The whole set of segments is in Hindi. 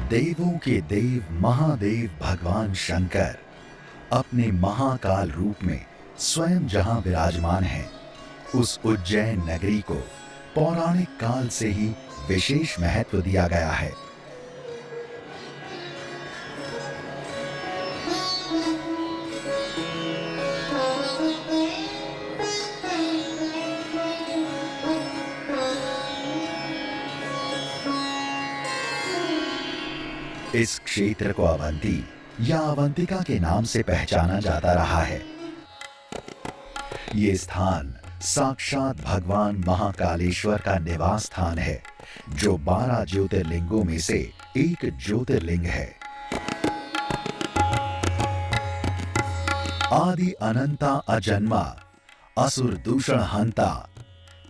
देवों के देव महादेव भगवान शंकर अपने महाकाल रूप में स्वयं जहां विराजमान हैं, उस उज्जैन नगरी को पौराणिक काल से ही विशेष महत्व दिया गया है। इस क्षेत्र को अवंती या अवंतिका के नाम से पहचाना जाता रहा है। ये स्थान साक्षात भगवान महाकालेश्वर का निवास स्थान है, जो 12 ज्योतिर्लिंगों में से एक ज्योतिर्लिंग है। आदि अनंता अजन्मा, असुर दूषण हंता,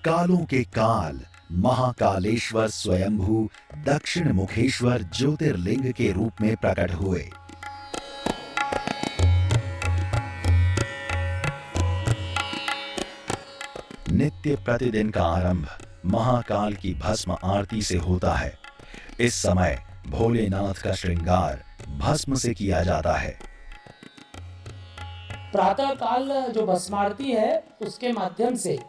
कालों के काल महाकालेश्वर स्वयंभू दक्षिण मुखेश्वर ज्योतिर्लिंग के रूप में प्रकट हुए। नित्य प्रतिदिन का आरंभ महाकाल की भस्म आरती से होता है। इस समय भोलेनाथ का श्रृंगार भस्म से किया जाता है। प्रातः काल जो भस्मारती है उसके माध्यम से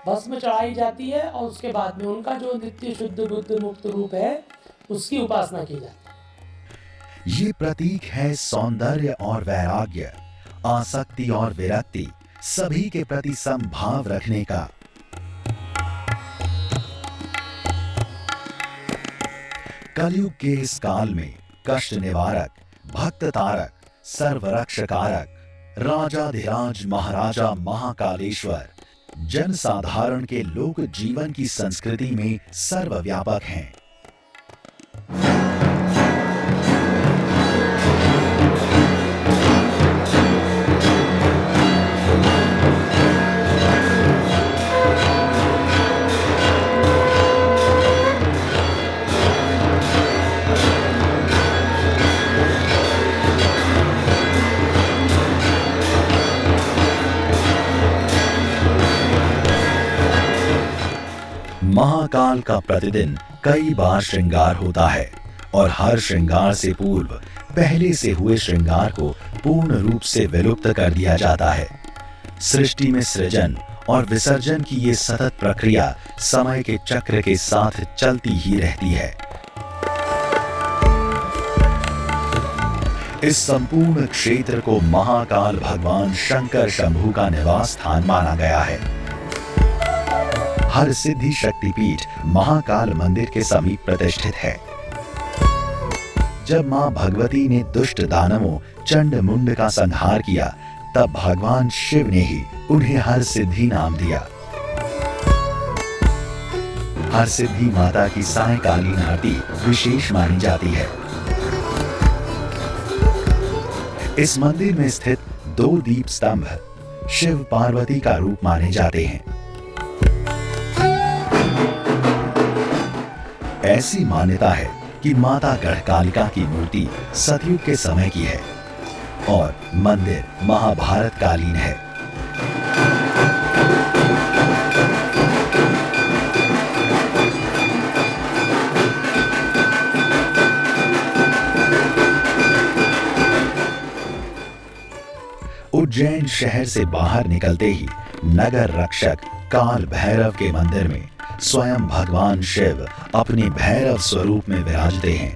भस्म चढ़ाई जाती है और उसके बाद में उनका जो नित्य शुद्ध बुद्ध मुक्त रूप है उसकी उपासना की जाती है। ये प्रतीक है सौंदर्य और वैराग्य, आसक्ति और विरक्ति, सभी के प्रति समभाव रखने का। कलयुग के इस काल में कष्ट निवारक, भक्त तारक, सर्वरक्षकारक, राजाधिराज महाराजा महाकालेश्वर जन साधारण के लोक जीवन की संस्कृति में सर्वव्यापक हैं। महाकाल का प्रतिदिन कई बार श्रृंगार होता है और हर श्रृंगार से पूर्व पहले से हुए श्रृंगार को पूर्ण रूप से विलुप्त कर दिया जाता है। सृष्टि में सृजन और विसर्जन की ये सतत प्रक्रिया समय के चक्र के साथ चलती ही रहती है। इस संपूर्ण क्षेत्र को महाकाल भगवान शंकर शंभू का निवास स्थान माना गया है। हर सिद्धि शक्तिपीठ महाकाल मंदिर के समीप प्रतिष्ठित है। जब मां भगवती ने दुष्ट दानवों चंड मुंड का संहार किया, तब भगवान शिव ने ही उन्हें हर सिद्धि नाम दिया। हर सिद्धि माता की सायंकालीन आरती विशेष मानी जाती है। इस मंदिर में स्थित 2 दीप स्तंभ शिव पार्वती का रूप माने जाते हैं। ऐसी मान्यता है कि माता गढ़कालिका की मूर्ति सतयुग के समय की है और मंदिर महाभारत कालीन है। उज्जैन शहर से बाहर निकलते ही नगर रक्षक काल भैरव के मंदिर में स्वयं भगवान शिव अपने भैरव स्वरूप में विराजते हैं।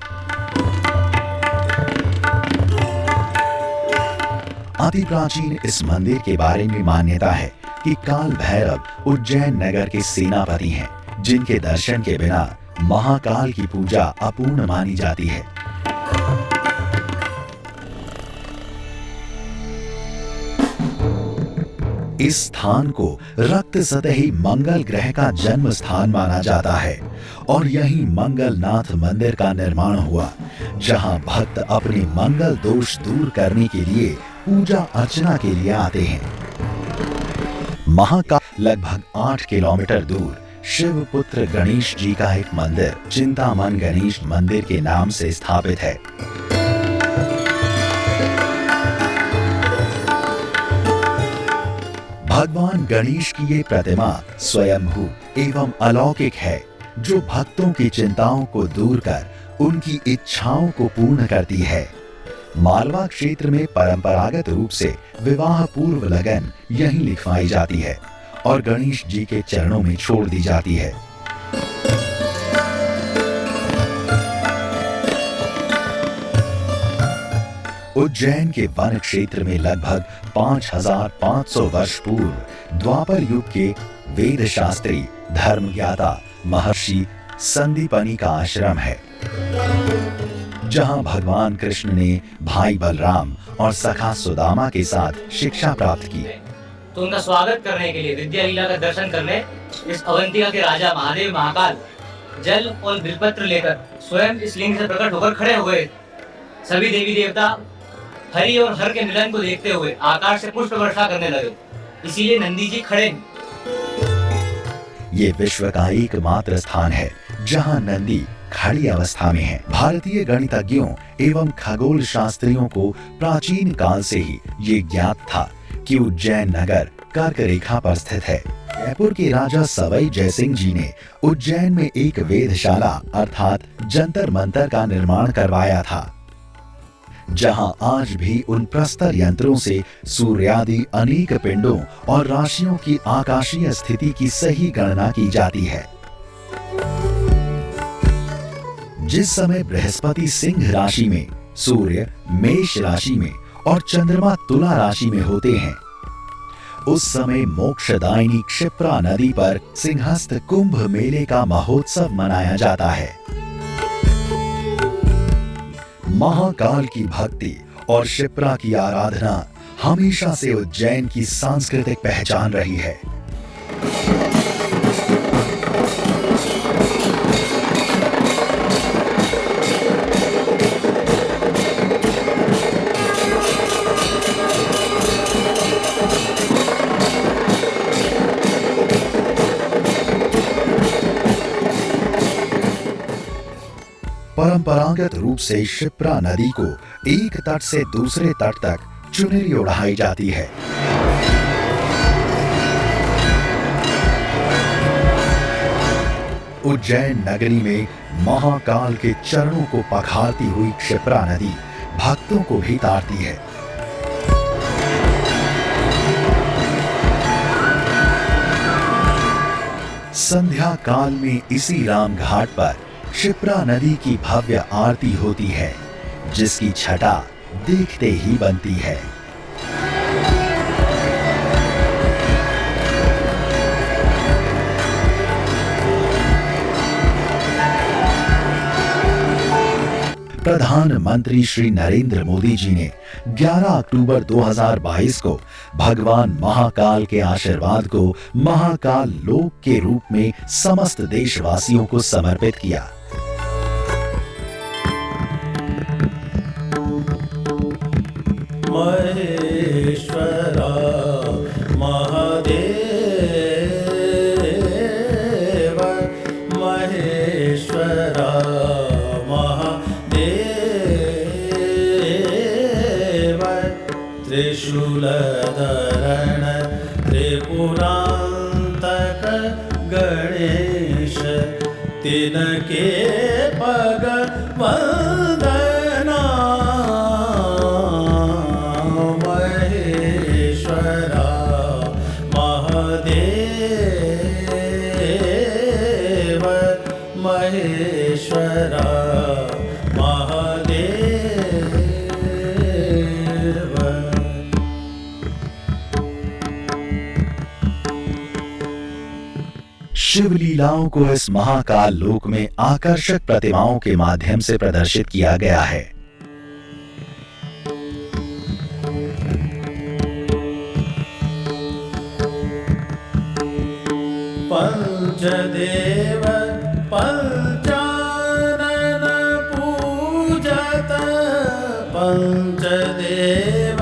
अति प्राचीन इस मंदिर के बारे में मान्यता है कि काल भैरव उज्जैन नगर के सेनापति हैं, जिनके दर्शन के बिना महाकाल की पूजा अपूर्ण मानी जाती है। इस स्थान को रक्त सतही मंगल ग्रह का जन्म स्थान माना जाता है और यहीं मंगलनाथ मंदिर का निर्माण हुआ, जहां भक्त अपने मंगल दोष दूर करने के लिए पूजा अर्चना के लिए आते हैं। महाकाल लगभग 8 किलोमीटर दूर शिव पुत्र गणेश जी का एक मंदिर चिंतामन गणेश मंदिर के नाम से स्थापित है। भगवान गणेश की ये प्रतिमा स्वयंभू एवं अलौकिक है, जो भक्तों की चिंताओं को दूर कर उनकी इच्छाओं को पूर्ण करती है। मालवा क्षेत्र में परंपरागत रूप से विवाह पूर्व लगन यहीं लिखवाई जाती है और गणेश जी के चरणों में छोड़ दी जाती है। उज्जैन के वन क्षेत्र में लगभग 5500 वर्ष पूर्व द्वापर युग के वेद शास्त्री धर्मज्ञाता महर्षि संदीपनी का आश्रम है, जहां भगवान कृष्ण ने भाई बलराम और सखा सुदामा के साथ शिक्षा प्राप्त की। तो उनका स्वागत करने के लिए विद्या लीला का दर्शन करने इस अवंतिका के राजा महादेव महाकाल जल और बिलपत्र लेकर स्वयं इस लिंग से प्रकट होकर खड़े हुए। सभी देवी देवता हरि और हर के मिलन को देखते हुए आकाश से पुष्प वर्षा करने लगे, इसीलिए नंदी जी खड़े। ये विश्व का एकमात्र स्थान है जहां नंदी खड़ी अवस्था में है। भारतीय गणितज्ञों एवं खगोल शास्त्रियों को प्राचीन काल से ही ये ज्ञात था कि उज्जैन नगर कर्क रेखा पर स्थित है। जयपुर के राजा सवाई जयसिंह जी ने उज्जैन में एक वेधशाला अर्थात जंतर मंतर का निर्माण करवाया था, जहां आज भी उन प्रस्तर यंत्रों से सूर्यादि अनेक पिंडों और राशियों की आकाशीय स्थिति की सही गणना की जाती है। जिस समय बृहस्पति सिंह राशि में, सूर्य मेष राशि में और चंद्रमा तुला राशि में होते हैं, उस समय मोक्षदायिनी क्षिप्रा नदी पर सिंहस्थ कुंभ मेले का महोत्सव मनाया जाता है। महाकाल की भक्ति और क्षिप्रा की आराधना हमेशा से उज्जैन की सांस्कृतिक पहचान रही है। परंपरागत रूप से क्षिप्रा नदी को एक तट से दूसरे तट तक चुनरी उड़ाई जाती है। उज्जैन नगरी में महाकाल के चरणों को पखारती हुई क्षिप्रा नदी भक्तों को भी तारती है। संध्या काल में इसी राम घाट पर क्षिप्रा नदी की भव्य आरती होती है, जिसकी छटा देखते ही बनती है। प्रधानमंत्री श्री नरेंद्र मोदी जी ने 11 अक्टूबर 2022 को भगवान महाकाल के आशीर्वाद को महाकाल लोक के रूप में समस्त देशवासियों को समर्पित किया। महेश्वरा महादेव महेश्वरा महादेव त्रिशूलधरण त्रिपुरांतक गणेश तिनके पग वंदना महेश्वरा महादेव महेश्वरा महादेव। शिव लीलाओं को इस महाकाल लोक में आकर्षक प्रतिमाओं के माध्यम से प्रदर्शित किया गया है। पंचदेव पंचानन पूजत पंचदेव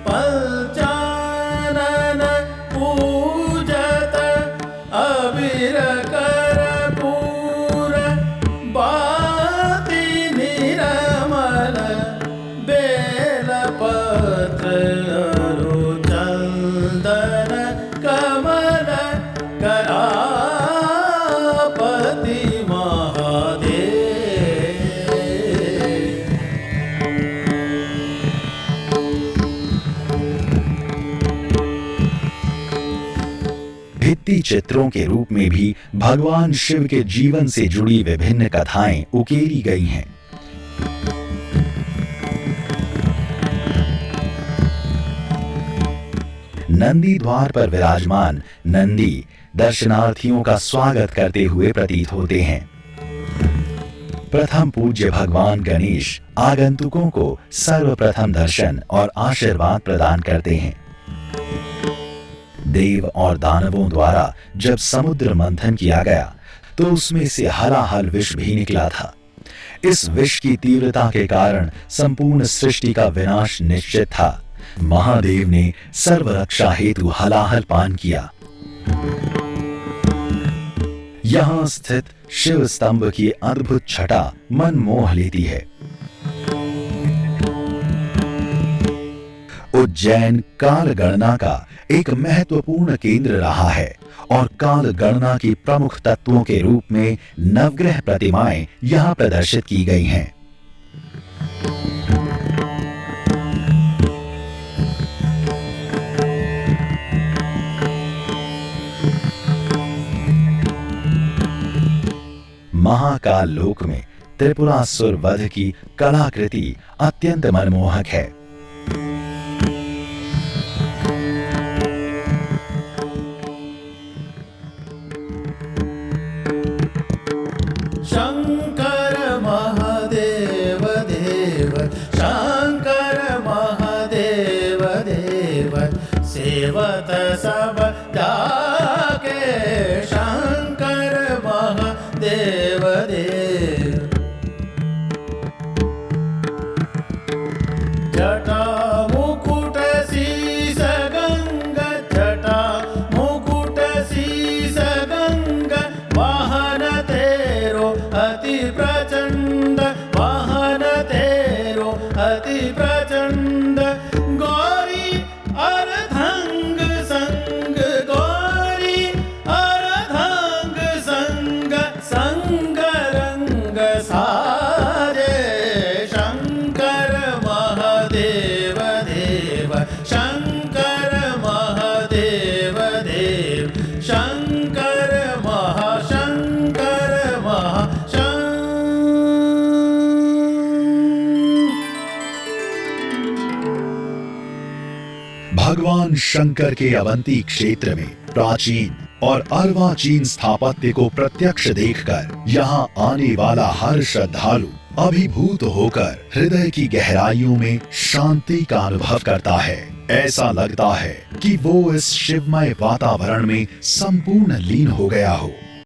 पंचानन पूजत अबीर कर्पूर बाती निरमल बेलपत्र अरु चंदन कमल करापति महादेव। भित्ति चित्रों के रूप में भी भगवान शिव के जीवन से जुड़ी विभिन्न कथाएं उकेरी गई हैं। नंदी द्वार पर विराजमान नंदी दर्शनार्थियों का स्वागत करते हुए प्रतीत होते हैं। प्रथम पूज्य भगवान गणेश आगंतुकों को सर्वप्रथम दर्शन और आशीर्वाद प्रदान करते हैं। देव और दानवों द्वारा जब समुद्र मंथन किया गया तो उसमें से हलाहल विष भी निकला था। इस विष की तीव्रता के कारण संपूर्ण सृष्टि का विनाश निश्चित था। महादेव ने सर्वरक्षा हेतु हलाहल पान किया। यहां स्थित शिव स्तंभ की अद्भुत छटा मन मोह लेती है। उज्जैन काल गणना का एक महत्वपूर्ण केंद्र रहा है और काल गणना की प्रमुख तत्वों के रूप में नवग्रह प्रतिमाएं यहां प्रदर्शित की गई हैं। महाकाल लोक में त्रिपुरासुर वध की कलाकृति अत्यंत मनमोहक है। शंकर महादेव देव, शंकर महादेव देव, सेवत सब जाके शंकर महादेव देव। जटा मुकुट शीस गंगा, जटा मुकुट शीस गंगा, वाहन तेरो अति प्रचंड, वाहन तेरो अति प्रचंड। गौरी अर्धंग संग, गौरी अर्धंग संग, संग रंग साजे शंकर महादेव देव, शंकर महादेव देव, शंकर महाशंकर महाशं। भगवान शंकर के अवंती क्षेत्र में प्राचीन और अर्वाचीन स्थापत्य को प्रत्यक्ष देखकर यहाँ आने वाला हर श्रद्धालु अभिभूत होकर हृदय की गहराइयों में शांति का अनुभव करता है। ऐसा लगता है कि वो इस शिवमय वातावरण में संपूर्ण लीन हो गया हो।